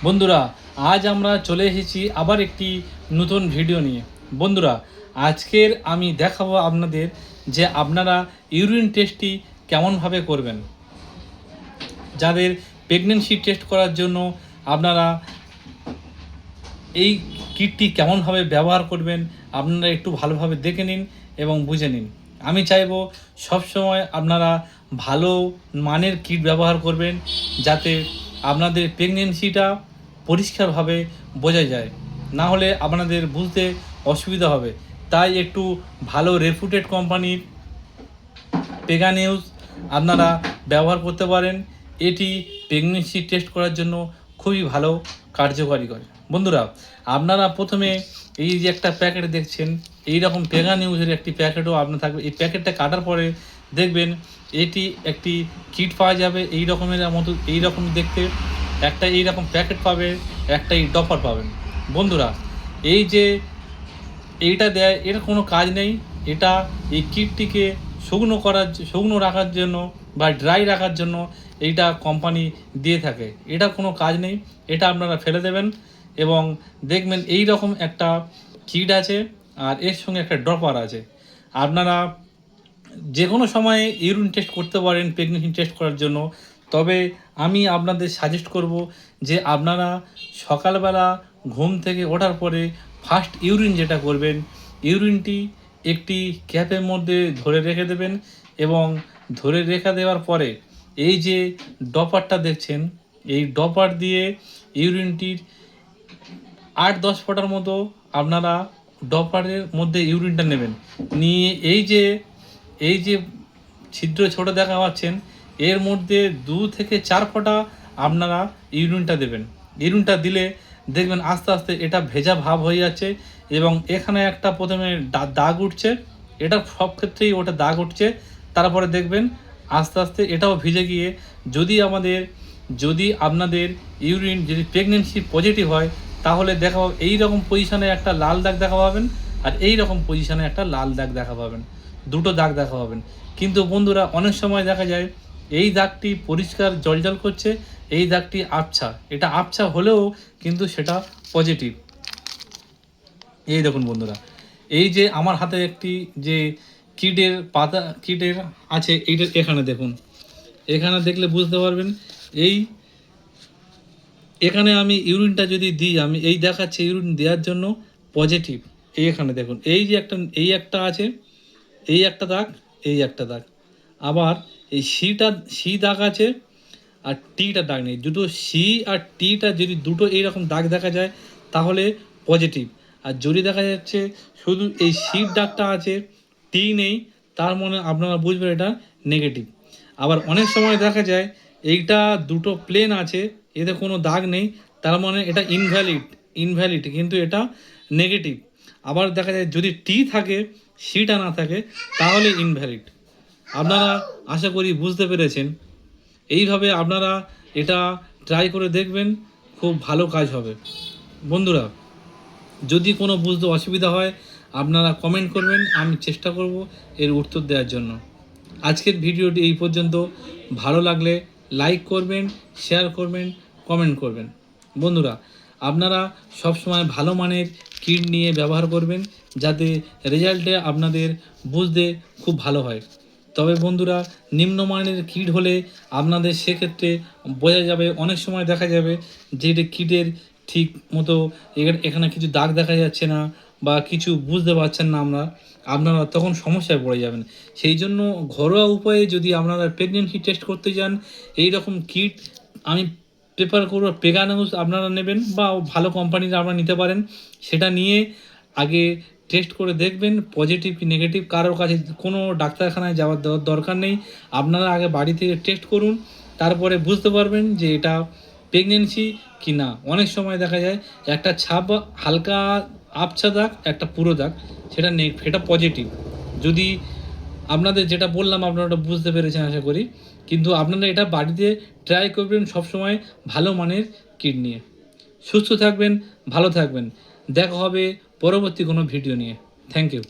বন্ধুরা, আজ আমরা চলে এসেছি আবার একটি নতুন ভিডিও নিয়ে। বন্ধুরা, আজকের আমি দেখাবো আপনাদের যে আপনারা ইউরিন টেস্টটি কেমনভাবে করবেন। যাদের প্রেগনেন্সি টেস্ট করার জন্য আপনারা এই কিটটি কেমনভাবে ব্যবহার করবেন আপনারা একটু ভালোভাবে দেখে নিন এবং বুঝে নিন। আমি চাইবো সবসময় আপনারা ভালো মানের কিট ব্যবহার করবেন, যাতে আপনাদের প্রেগনেন্সিটা পরিষ্কারভাবে বোঝা যায়, না হলে আপনাদের বুঝতে অসুবিধা হবে। তাই একটু ভালো রেপুটেড কোম্পানির পেগানিউজ আপনারা ব্যবহার করতে পারেন। এটি প্রেগনেন্সি টেস্ট করার জন্য খুবই ভালো কার্যকারী করে। বন্ধুরা, আপনারা প্রথমে এই যে একটা প্যাকেট দেখছেন, এই রকম পেগানিউজের একটি প্যাকেটও আপনার থাকবে। এই প্যাকেটটা কাটার পরে দেখবেন এটি একটি কিট পাওয়া যাবে এই রকমের মতো, এই রকম দেখতে একটা এই রকম প্যাকেট পাবে, একটা এই ডপার পাবেন। বন্ধুরা, এই যে এইটা দেয়, এর কোনো কাজ নেই। এটা এই কিটটিকে শুকনো রাখার জন্য বা ড্রাই রাখার জন্য এইটা কোম্পানি দিয়ে থাকে। এটা কোনো কাজ নেই, এটা আপনারা ফেলে দেবেন এবং দেখবেন এই রকম একটা কিট আছে আর এর সঙ্গে একটা ড্রপার আছে। আপনারা যে কোনো সময়ে ইউরিন টেস্ট করতে পারেন প্রেগনেন্সি টেস্ট করার জন্য। তবে আমি আপনাদের সাজেস্ট করব যে আপনারা সকালবেলা ঘুম থেকে ওঠার পরে ফার্স্ট ইউরিন যেটা করবেন, ইউরিনটি একটি ক্যাপের মধ্যে ধরে রেখে দেবেন এবং ধরে রেখে দেওয়ার পরে এই যে ডপারটা দেখছেন, এই ডপার দিয়ে ইউরিনটির 8-10 ফোঁটার মতো আপনারা ডপারের মধ্যে ইউরিনটা নেবেন। নিয়ে এই যে ছিদ্র ছোট দেখা পাচ্ছেন, এর মধ্যে 2 থেকে 4 ফোঁটা আপনারা ইউরিনটা দেবেন। ইউরিনটা দিলে দেখবেন আস্তে আস্তে এটা ভেজা ভাব হয়ে যাচ্ছে এবং এখানে একটা প্রথমে দাগ উঠছে। এটা সব ক্ষেত্রেই ওটা দাগ উঠছে। তারপরে দেখবেন আস্তে আস্তে এটাও ভিজে গিয়ে যদি আপনাদের ইউরিন যদি প্রেগনেন্সি পজিটিভ হয়, তাহলে দেখা এই রকম পজিশনে একটা লাল দাগ দেখা পাবেন আর এই রকম পজিশনে একটা লাল দাগ দেখা পাবেন, দুটো দাগ দেখা পাবেন। কিন্তু বন্ধুরা, অনেক সময় দেখা যায় এই দাগটি পরিষ্কার জলজল করছে, এই দাগটি আবছা। এটা আবছা হলেও কিন্তু সেটা পজিটিভ। এই দেখুন বন্ধুরা, এই যে আমার হাতে একটি যে কিটের আছে, এইটা এখানে দেখুন, এখানে দেখলে বুঝতে পারবেন। এখানে আমি ইউরিনটা যদি দিই, আমি এই দেখাচ্ছে ইউরিন দেওয়ার জন্য পজিটিভ। এখানে দেখুন, এই একটা আছে, এই একটা দাগ, এই একটা দাগ। আবার এই সি দাগ আছে আর টিটা দাগ নেই। দুটো সি আর টিটা যদি দুটো এইরকম দাগ দেখা যায় তাহলে পজিটিভ। আর যদি দেখা যাচ্ছে শুধু এই সির দাগটা আছে, টি নেই, তার মানে আপনারা বুঝবেন এটা নেগেটিভ। আবার অনেক সময় দেখা যায় এইটা দুটো প্লেন আছে, এতে কোনো দাগ নেই, তার মানে এটা ইনভ্যালিড কিন্তু এটা নেগেটিভ। আবার দেখা যায় যদি টি থাকে, সিটা না থাকে, তাহলে ইনভ্যালিড। আপনারা আশা করি বুঝতে পেরেছেন। এইভাবে আপনারা এটা ট্রাই করে দেখবেন, খুব ভালো কাজ হবে। বন্ধুরা, যদি কোনো বুঝতে অসুবিধা হয় আপনারা কমেন্ট করবেন, আমি চেষ্টা করব এর উত্তর দেওয়ার জন্য। আজকের ভিডিওটি এই পর্যন্ত। ভালো লাগলে লাইক করবেন, শেয়ার করবেন, কমেন্ট করবেন। বন্ধুরা, আপনারা সবসময় ভালো মানের কিট নিয়ে ব্যবহার করবেন, যাতে রেজাল্টে আপনাদের বুঝতে খুব ভালো হয়। তবে বন্ধুরা, নিম্নমানের কিট হলে আপনাদের সেক্ষেত্রে বোঝা যাবে, অনেক সময় দেখা যাবে যে কিটের ঠিক মতো এখানে কিছু দাগ দেখা যাচ্ছে না বা কিছু বুঝতে পারছেন না আপনারা তখন সমস্যায় পড়ে যাবেন। সেই জন্য ঘরোয়া উপায়ে যদি আপনারা প্রেগনেন্সি টেস্ট করতে যান, এই রকম কিট আমি প্রেফার করব পেগানিউজ আপনারা নেবেন বা ভালো কোম্পানির আপনারা নিতে পারেন। সেটা নিয়ে আগে টেস্ট করে দেখবেন পজিটিভ কি নেগেটিভ। কারোর কাছে কোনো ডাক্তারখানায় যাওয়ার দরকার নেই, আপনারা আগে বাড়ি থেকে টেস্ট করুন, তারপরে বুঝতে পারবেন যে এটা প্রেগনেন্সি কি না। অনেক সময় দেখা যায় একটা ছাপ হালকা আবছা দাগ, একটা পুরো দাগ, সেটা পজিটিভ। যদি আপনাদের যেটা বললাম আপনারা ওটা বুঝতে পেরেছেন আশা করি। কিন্তু আপনারা এটা বাড়িতে ট্রাই করবেন সবসময় ভালো মানের কিট নিয়ে। সুস্থ থাকবেন, ভালো থাকবেন। দেখা হবে পরবর্তী কোনো ভিডিও নিয়ে। Thank you.